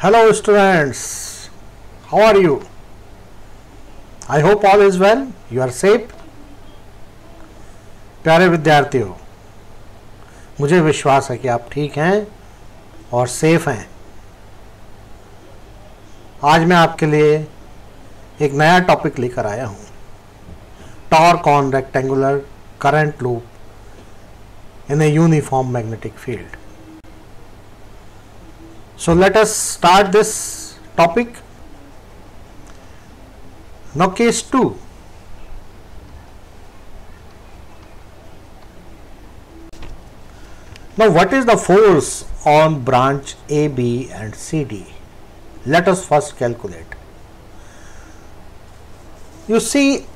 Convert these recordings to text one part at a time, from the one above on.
Hello students, how are you? I hope all is well, you are safe. प्यारे विद्यार्थियों, मुझे विश्वास है कि आप ठीक हैं और सेफ हैं। आज मैं आपके लिए एक नया टॉपिक लेकर आया हूँ, torque on rectangular current loop in a uniform magnetic field. So let us start this topic. Now case 2. Now what is the force on branch AB and CD? Let us first calculate. You see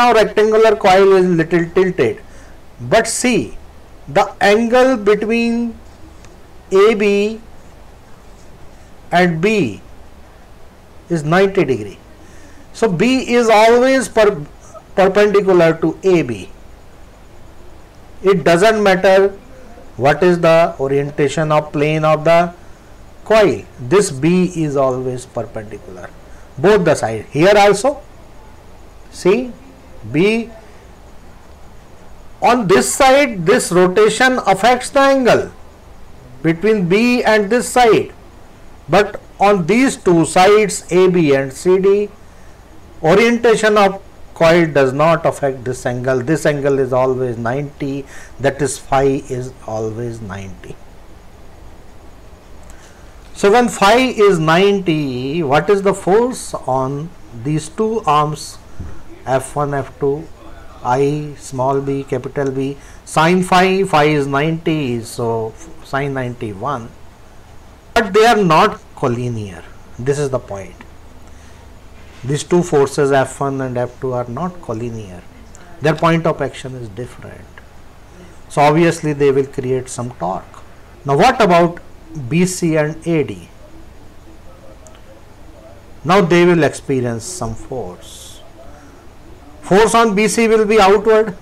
now rectangular coil is little tilted, but see the angle between AB and B is 90 degree. So B is always perpendicular to AB. It doesn't matter what is the orientation of plane of the coil. This B is always perpendicular. Both the side. Here also, see B. On this side, this rotation affects the angle between B and this side, but on these two sides AB and CD, orientation of coil does not affect this angle. This angle is always 90, that is phi is always 90. So when phi is 90, what is the force on these two arms, F1, F2, I, small b, capital B? Sin phi is 90, so sin 91, but they are not collinear. This is the point. These two forces F1 and F2 are not collinear. Their point of action is different. So obviously they will create some torque. Now what about BC and AD? Now they will experience some force. Force on BC will be outward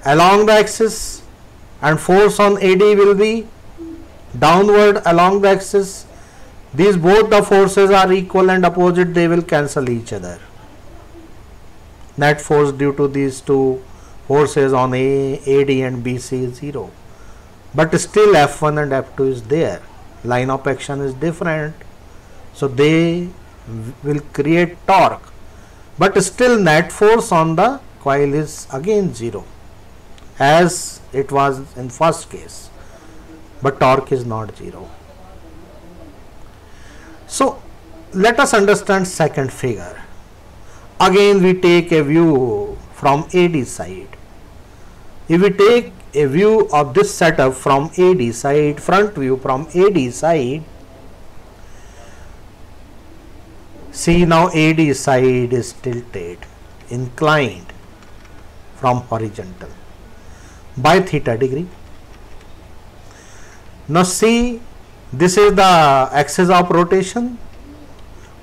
along the axis, and force on AD will be downward along the axis. These both the forces are equal and opposite, they will cancel each other. Net force due to these two forces on AD and BC is 0. But still F1 and F2 is there. Line of action is different. So they will create torque. But still net force on the coil is again 0, as it was in first case, but torque is not 0. So let us understand second figure. Again we take a view from AD side. If we take a view of this setup from AD side, front view from AD side, see now AD side is tilted, inclined from horizontal by theta degree. Now see, this is the axis of rotation.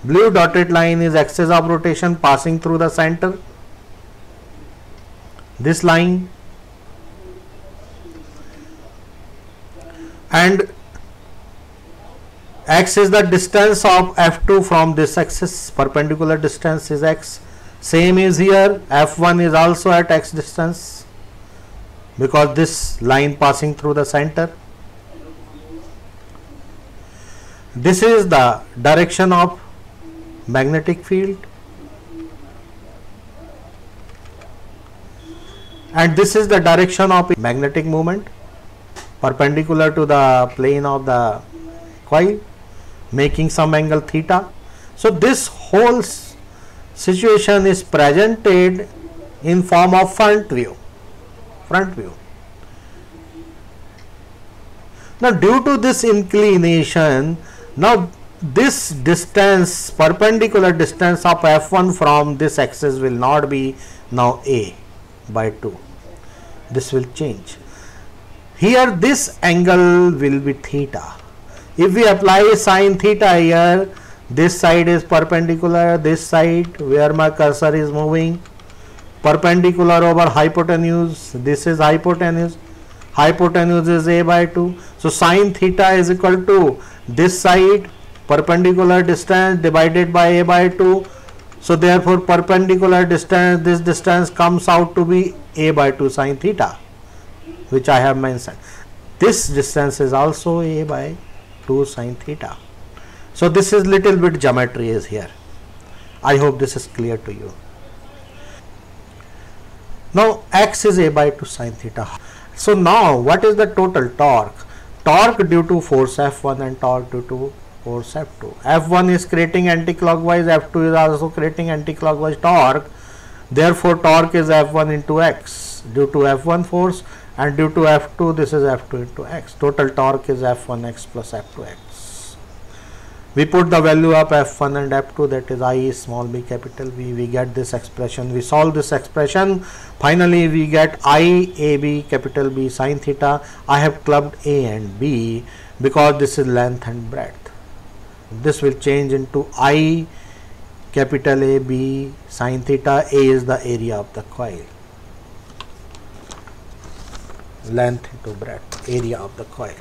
Blue dotted line is axis of rotation passing through the center. This line, and x is the distance of F2 from this axis. Perpendicular distance is x. Same is here. F1 is also at x distance, because this line passing through the center. This is the direction of magnetic field, and this is the direction of magnetic moment perpendicular to the plane of the coil, making some angle theta. So this whole situation is presented in form of front view. Now due to this inclination, now this distance, perpendicular distance of F1 from this axis will not be now A by 2. This will change. Here this angle will be theta. If we apply sin theta here, this side is perpendicular, this side where my cursor is moving, perpendicular over hypotenuse, this is hypotenuse. hypotenuse is a by 2. So sine theta is equal to this side perpendicular distance divided by a by 2. So therefore perpendicular distance, this distance comes out to be a by 2 sine theta, which I have mentioned. This distance is also a by 2 sine theta. So this is little bit geometry is here. I hope this is clear to you. Now x is a by 2 sine theta. So now what is the total torque? Torque due to force F1 and torque due to force F2. F1 is creating anti-clockwise, F2 is also creating anti-clockwise torque. Therefore torque is F1 into x due to F1 force, and due to F2 this is F2 into x. Total torque is F1x plus F2x. We put the value of F1 and F2, that is I small b capital V. We get this expression. We solve this expression. Finally we get I AB capital B sine theta. I have clubbed A and B because this is length and breadth. This will change into I capital A B sine theta. A is the area of the coil. Length into breadth, area of the coil.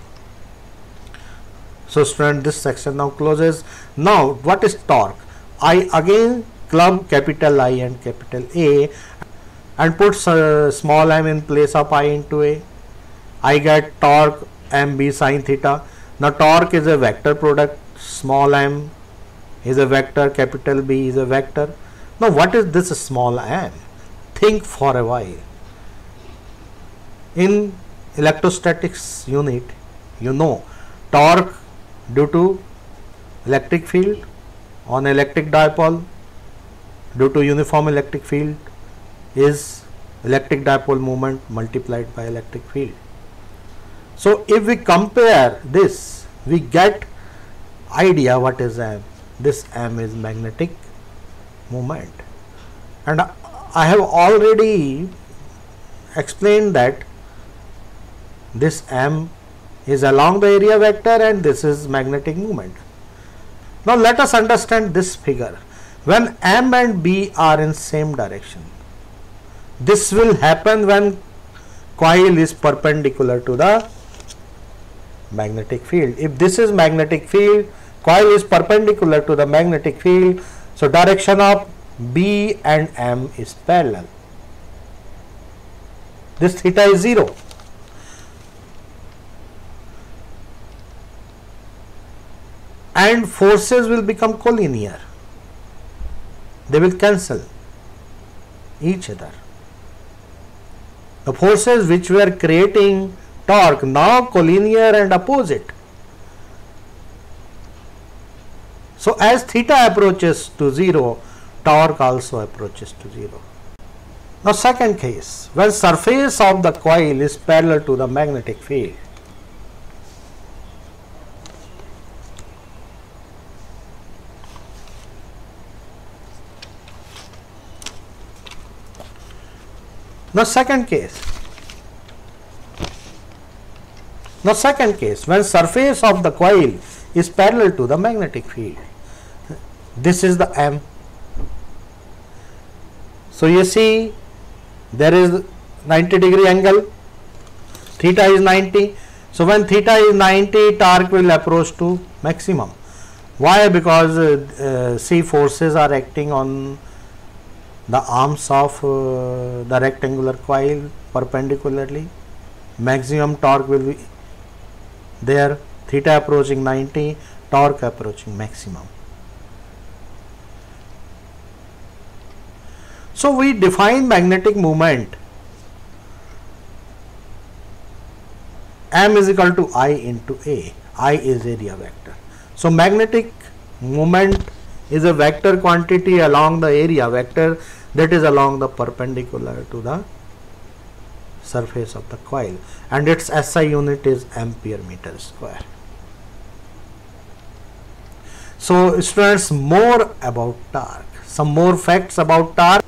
So student, this section now closes. Now what is torque? I again club capital I and capital A and put small m in place of I into A. I get torque mb sine theta. Now torque is a vector product. Small m is a vector, capital B is a vector. Now what is this small m? Think for a while. In electrostatics unit, you know torque due to electric field on electric dipole due to uniform electric field is electric dipole moment multiplied by electric field. So if we compare this, we get idea what is m. This m is magnetic moment, and I have already explained that this m is along the area vector and this is magnetic moment. Now let us understand this figure. When m and b are in same direction, this will happen when coil is perpendicular to the magnetic field. If this is magnetic field, coil is perpendicular to the magnetic field, so direction of b and m is parallel. This theta is 0. And forces will become collinear. They will cancel each other. The forces which were creating torque now collinear and opposite. So as theta approaches to 0, torque also approaches to 0. Now second case, when surface of the coil is parallel to the magnetic field, Now second case, when surface of the coil is parallel to the magnetic field, this is the m. So you see there is 90-degree angle, theta is 90. So when theta is 90, torque will approach to maximum. Why? Because see, forces are acting on the arms of the rectangular coil perpendicularly. Maximum torque will be there, theta approaching 90, torque approaching maximum. So we define magnetic moment m is equal to I into A. I is area vector. So magnetic moment is a vector quantity along the area vector, that is along the perpendicular to the surface of the coil, and its SI unit is ampere meter square. So students, more about torque, some more facts about torque.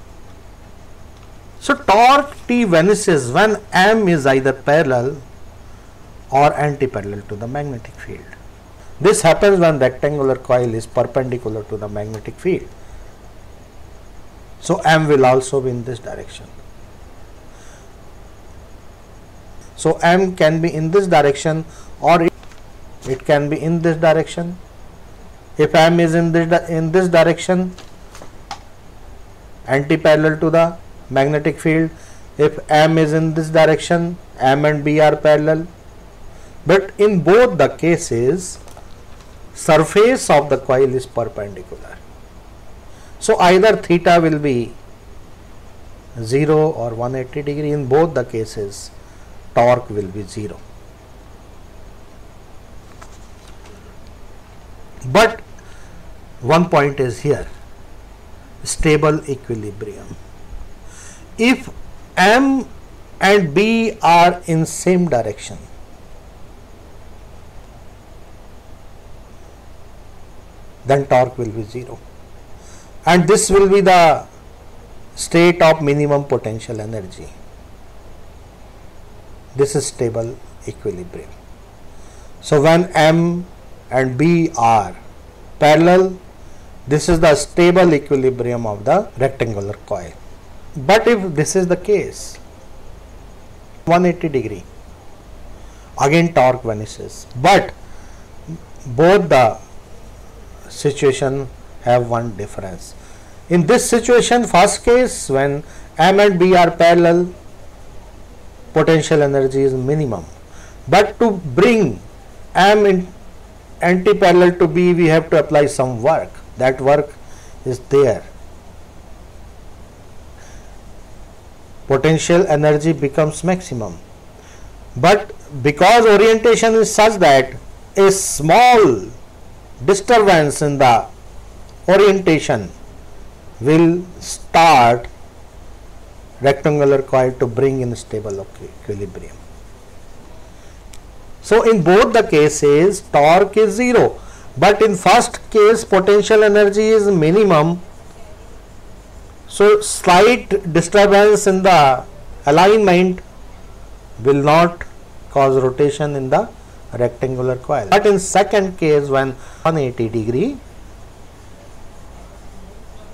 So torque T vanishes when m is either parallel or anti-parallel to the magnetic field. This happens when rectangular coil is perpendicular to the magnetic field. So m will also be in this direction. So M can be in this direction or it can be in this direction. If M is in this direction, anti-parallel to the magnetic field. If M is in this direction, M and B are parallel. But in both the cases, surface of the coil is perpendicular. So either theta will be 0 or 180 degree. In both the cases, torque will be 0. But one point is here, stable equilibrium. If M and B are in same direction, then torque will be 0, and this will be the state of minimum potential energy. This is stable equilibrium. So when M and B are parallel, this is the stable equilibrium of the rectangular coil. But if this is the case, 180 degree, again torque vanishes. But both the situation have one difference. In this situation, first case, when M and B are parallel, potential energy is minimum. But to bring M in anti-parallel to B, we have to apply some work. That work is there. Potential energy becomes maximum. But because orientation is such that a small disturbance in the orientation will start rectangular coil to bring in stable equilibrium. So in both the cases, torque is 0, but in first case potential energy is minimum. So slight disturbance in the alignment will not cause rotation in the rectangular coil. But in second case, when 180 degree,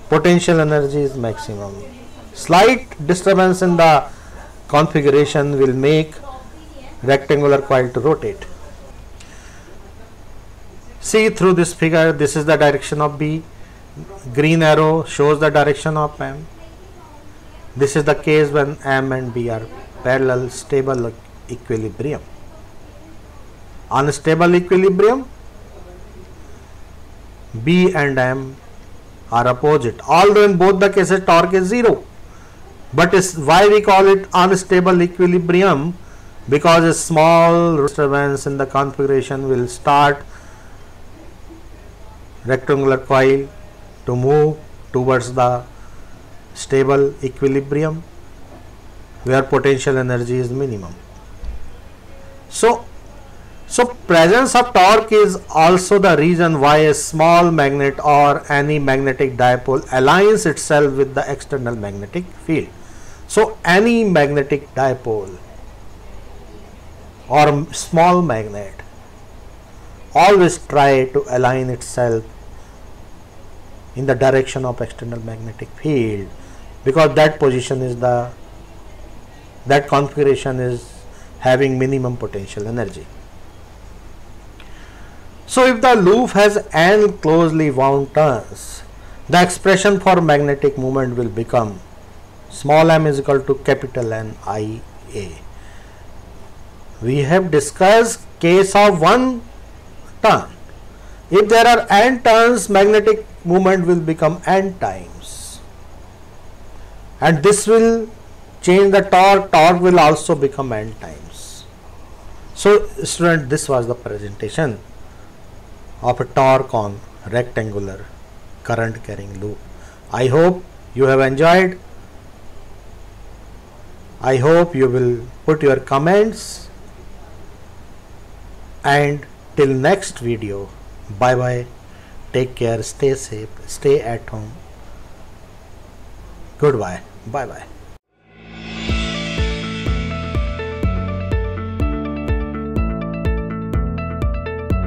potential energy is maximum. Slight disturbance in the configuration will make rectangular coil to rotate. See through this figure, this is the direction of B. Green arrow shows the direction of M. This is the case when M and B are parallel, stable equilibrium. Unstable equilibrium, B and M are opposite. Although in both the cases torque is 0, but why we call it unstable equilibrium? Because a small disturbance in the configuration will start rectangular coil to move towards the stable equilibrium where potential energy is minimum. So presence of torque is also the reason why a small magnet or any magnetic dipole aligns itself with the external magnetic field. So any magnetic dipole or small magnet always try to align itself in the direction of external magnetic field, because that position is that configuration is having minimum potential energy. So if the loop has n closely wound turns, the expression for magnetic moment will become small m is equal to capital N I A. We have discussed case of one turn. If there are n turns, magnetic moment will become n times, and this will change the torque. Torque will also become n times. So student, this was the presentation of a torque on rectangular current carrying loop. I hope you have enjoyed. I hope you will put your comments, and till next video, bye bye, take care, stay safe, stay at home, goodbye, bye bye.